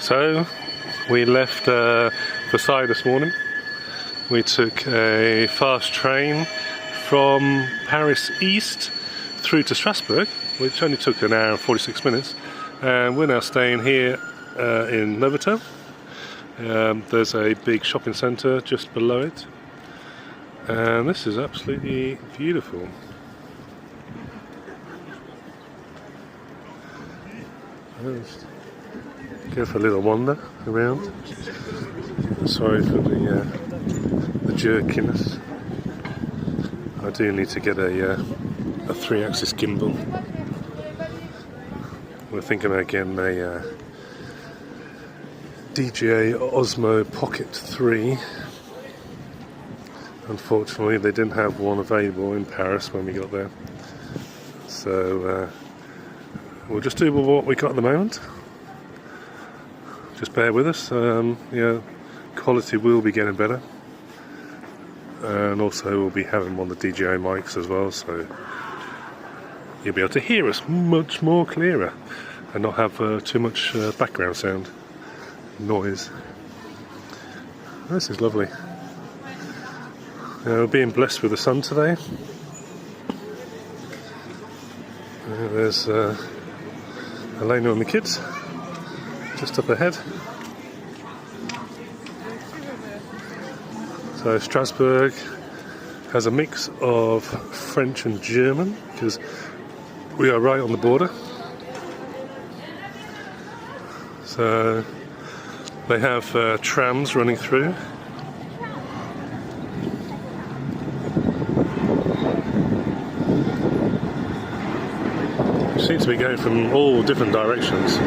So we left Versailles this morning. We took a fast train from Paris East through to Strasbourg, which only took an hour and 46 minutes. And we're now staying here in Novotel. There's a big shopping centre just below it. And this is absolutely beautiful. Just go for a little wander around. Sorry for the jerkiness. I do need to get a 3-axis gimbal. We're thinking about getting a DJI Osmo Pocket 3. Unfortunately, they didn't have one available in Paris when we got there. So we'll just do what we got at the moment. Just bear with us. Quality will be getting better. And also we'll be having one of the DJI mics as well, so you'll be able to hear us much more clearer and not have too much background sound noise. This is lovely. We're being blessed with the sun today. There's Elena and the kids just up ahead. So Strasbourg has a mix of French and German because we are right on the border. So they have trams running through. It seems to be going from all different directions.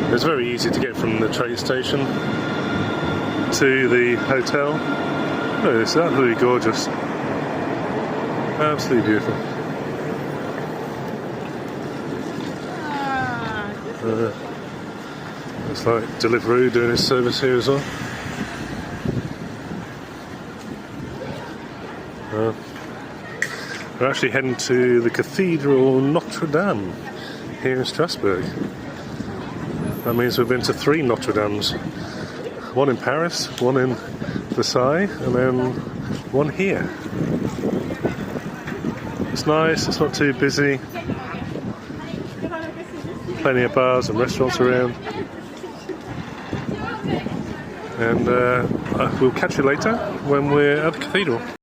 It's very easy to get from the train station to the hotel. Oh, it's absolutely gorgeous. Absolutely beautiful. Looks like Deliveroo doing his service here as well. We're actually heading to the Cathedral Notre Dame here in Strasbourg. That means we've been to 3 Notre Dames. One in Paris, one in Versailles, and then one here. It's nice, it's not too busy. Plenty of bars and restaurants around. And we'll catch you later when we're at the cathedral.